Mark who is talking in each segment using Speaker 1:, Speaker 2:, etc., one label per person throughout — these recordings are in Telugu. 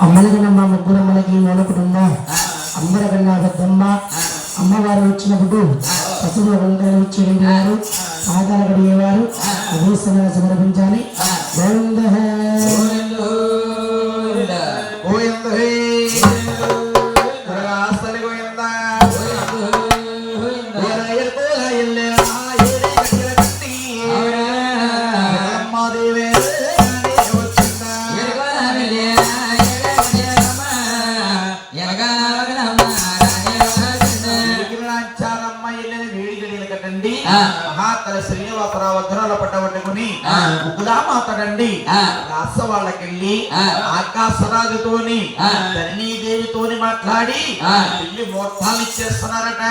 Speaker 1: అమ్మలకనమ్మ ముగ్గురమ్మలకి మొలకుడుందా అమ్మలకన్నా పెద్దమ్మ అమ్మవారు వచ్చినప్పుడు పశువుల వందలు ఇచ్చేవారు పాదాలు కడిగేవారు అదే సమయాన్ని సమర్పించాలి.
Speaker 2: మహాతల శ్రీనివాసరావు వజ్రాల పట్ట పట్టుకుని ముగ్గులామాతడండి రాస వాళ్ళకెళ్ళి ఆకాశరాజుతోని ధరణీదేవితోని మాట్లాడి పెళ్లి ముహూర్తాలు ఇచ్చేస్తున్నారట.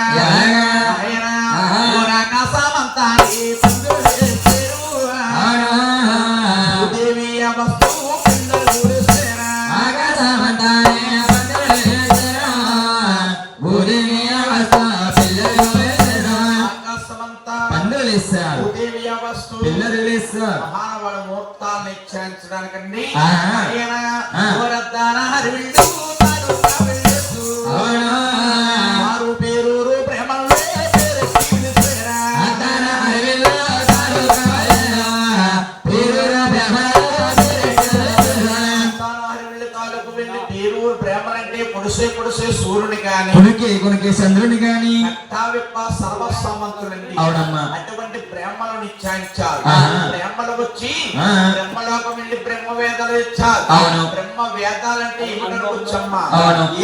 Speaker 2: ఆకాశమంతా దేవి వస్తు మహానవాళ్ళ ముహూర్తాలను నిశ్చయించడానికండి వారు పేరూరు ప్రేమల్లో పేరూరు ప్రేమలంటే పొడిసే పొడిసే సూర్యుని గాని
Speaker 3: కొనికే చంద్రుని గాని
Speaker 2: సర్వసమంతులండి. అటువంటి ప్రేమలను నిశ్చయించారు. ప్రేమలు వచ్చి బ్రహ్మలోకం వెళ్ళి బ్రహ్మ వేదాలు ఇచ్చారు. బ్రహ్మ వేదాలంటే ఏమిటనుకోవచ్చమ్మా?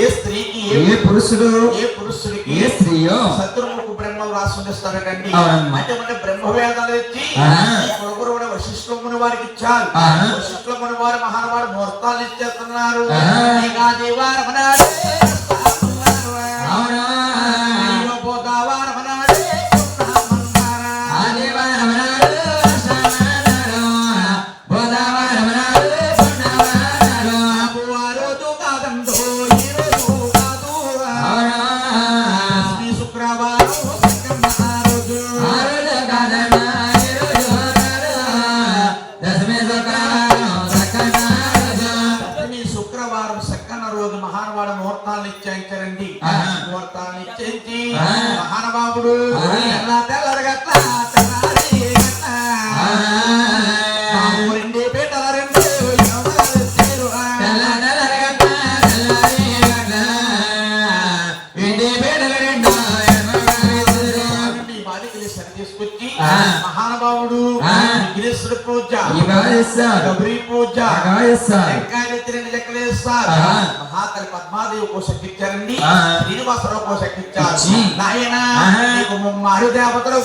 Speaker 2: ఏ స్త్రీకి ఏ పురుషుడికి
Speaker 3: ఏ స్త్రీయో
Speaker 2: శత్రుముఖు బ్రహ్మ రాసుండిస్తారటండి. అటువంటి బ్రహ్మ వేదాలు ఇచ్చి కొడుకురు కూడా వశిష్ఠముని వారికి ఇచ్చారు. వశిష్ఠముని వారు మహానవాడు ముహూర్తాలు ఇచ్చేస్తున్నారు. మహానుభావుడు ముహూర్తాలు నిశ్చయించారండి. ముహూర్తాలు నిశ్చయించి మహానుభావుడు రెండే పేటల రెండు బాలికలు సరి తీసుకొచ్చి మహానుభావుడు విఘ్నేశ్వర పూజ, గౌరీ పూజ, మహాతలి పద్మాదేవి కోసెక్కిచ్చారండి. శ్రీనివాసరావు కోసెక్కిచ్చారు. నాయన మారు దేవతలు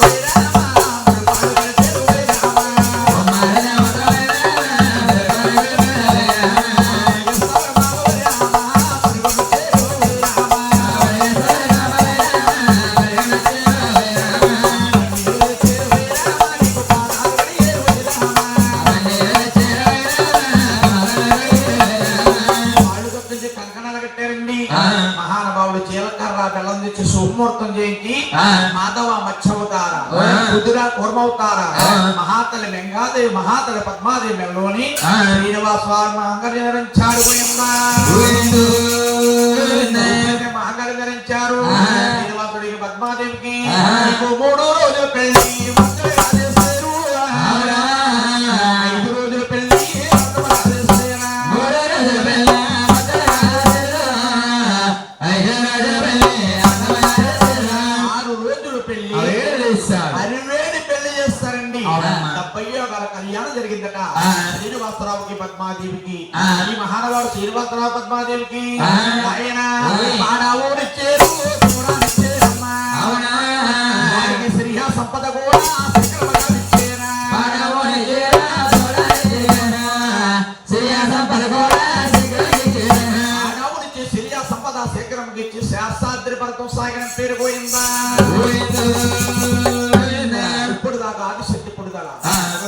Speaker 2: మహానుభావుడు జీలకర్ర బెల్లం తెచ్చి శుభముహూర్తం చేయించి మాధవ మత్స్యవతార, కుదురా కూర్మవతార, మహాతలి మెంగాదేవి, మహాతలి పద్మాదేవి మెల్లోని శ్రీనివాస మహంగర్య ధరించాడు. మహంగర్య ధరించారు. శ్రీనివాసుడికి పద్మాదేవికి 3 రోజులు పెళ్లి. కళ్యాణం జరిగిందట శ్రీనివాసరావుకి పద్మాదేవికి. ఈ మహానవాడు శ్రీనివాసరావు పద్మాదేవికి ఆయన శ్రీహ సంపద కూడా సంపద శేఖరంకి ఇచ్చి శాస్త్రాద్రి పర్వతం సాగరం పేరు పోయిందా? ఇప్పుడు దాకా ఆదిశక్తి పుడుదల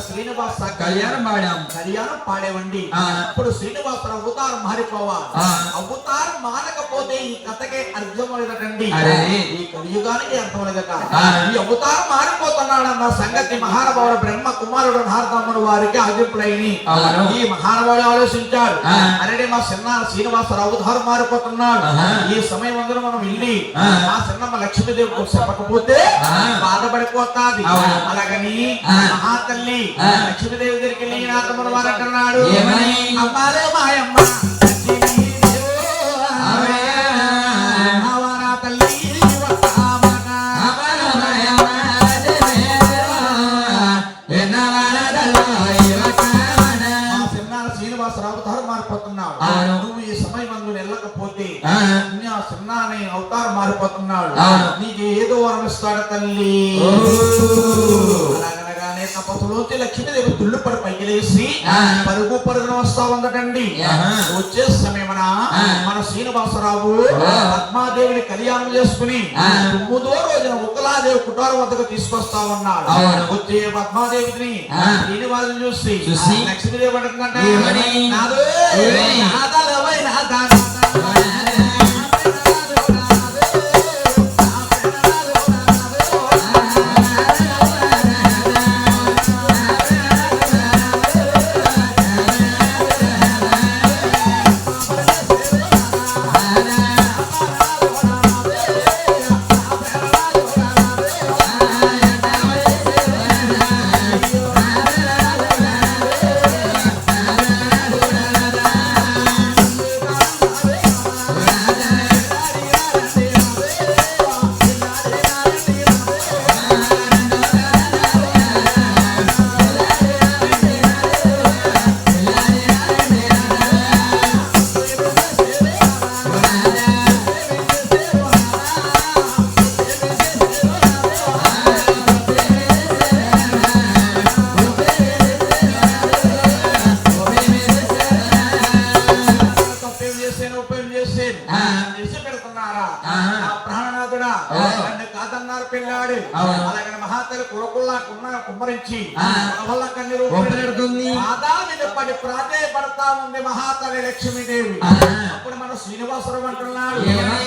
Speaker 2: శ్రీనివాస
Speaker 3: కళ్యాణం పాడాం.
Speaker 2: కళ్యాణం పాడేవండి.
Speaker 3: ఆ.
Speaker 2: ఇప్పుడు శ్రీనివాసరావు అవతారం మారిపోవాలి.
Speaker 3: ఆ.
Speaker 2: అవతారం మారకపోతే ఈ కథకే అర్థమయ్యేటండి.
Speaker 3: అరే.
Speaker 2: ఈ కలియుగానికి అర్థమయ్యేదట.
Speaker 3: ఆ.
Speaker 2: ఈ అవతారం మారిపోతున్నాడన్న సంగతి మహానుభావుడు బ్రహ్మ కుమారుడు నారదమ్ముడు వారికి ఆదిపులైని
Speaker 3: అవును.
Speaker 2: ఈ మహానుభావుడు ఆలోచించాడు.
Speaker 3: ఆ.
Speaker 2: అరే మా చిన్న శ్రీనివాసరావు అవతారం మారిపోతున్నాడు.
Speaker 3: ఆహా.
Speaker 2: ఈ సమయం అందరూ మనం వెళ్ళి
Speaker 3: ఆ.
Speaker 2: మా చిన్నమ్మ లక్ష్మీదేవి చెప్పకపోతే
Speaker 3: ఆ.
Speaker 2: బాధపడిపోతాది.
Speaker 3: అవును.
Speaker 2: అలాగని
Speaker 3: ఆ.
Speaker 2: మహాతల్లి
Speaker 3: ఆ.
Speaker 2: లక్ష్మీదేవి దగ్గరికి వెళ్ళి నారదమ్ముడు వారు అంటున్నాడు,
Speaker 3: ఏమని?
Speaker 2: అమ్మారే మాయమ్మ భావన తల్లి వస్తామన. మా చిన్నాన్న శ్రీనివాసరావు అవతారం మారిపోతున్నాడు.
Speaker 3: అవును.
Speaker 2: నువ్వు ఈ సమయం మందు వెళ్ళకపోతే
Speaker 3: ఆ.
Speaker 2: నా చిన్నాని అవతారం మారిపోతున్నాడు.
Speaker 3: అవును.
Speaker 2: నీకు ఏదో వరం ఇస్తాడు తల్లి.
Speaker 3: ఓ.
Speaker 2: అలాగనగానే తపస్సులోంచి లక్ష్మీదేవి తుళ్ళుపడి పైకి లేసి
Speaker 3: ఆ.
Speaker 2: పరుగున వస్తా ఉందటండి.
Speaker 3: ఆహా.
Speaker 2: వచ్చే సమయమున
Speaker 3: ఆ.
Speaker 2: మన శ్రీనివాసరావు
Speaker 3: ఆ.
Speaker 2: పద్మాదేవిని కళ్యాణం చేసుకుని
Speaker 3: ఆ.
Speaker 2: 9వ రోజున ఉక్కలాదేవి కుటారం వద్దకు తీసుకొస్తా ఉన్నాడు.
Speaker 3: అవును.
Speaker 2: వచ్చే పద్మాదేవిని
Speaker 3: ఆ.
Speaker 2: శ్రీనివాసుని చూసి
Speaker 3: చూసి
Speaker 2: లక్ష్మీదేవి అంటుందంటే,
Speaker 3: ఏమని?
Speaker 2: నాదో
Speaker 3: ఏమని?
Speaker 2: నాదలవై నాదా పిల్లాడు. అలాగే మహాతల్లి కులకుల్లా కుమ్మరించి వల్ల కన్నీరు
Speaker 3: ఒప్పేడుతుంది.
Speaker 2: పాదాల మీద పడి ప్రాధేయపడతా ఉంది మహాతల్లి లక్ష్మీదేవి. అప్పుడు మన శ్రీనివాసరావు అంటున్నాడు,
Speaker 3: ఏమని?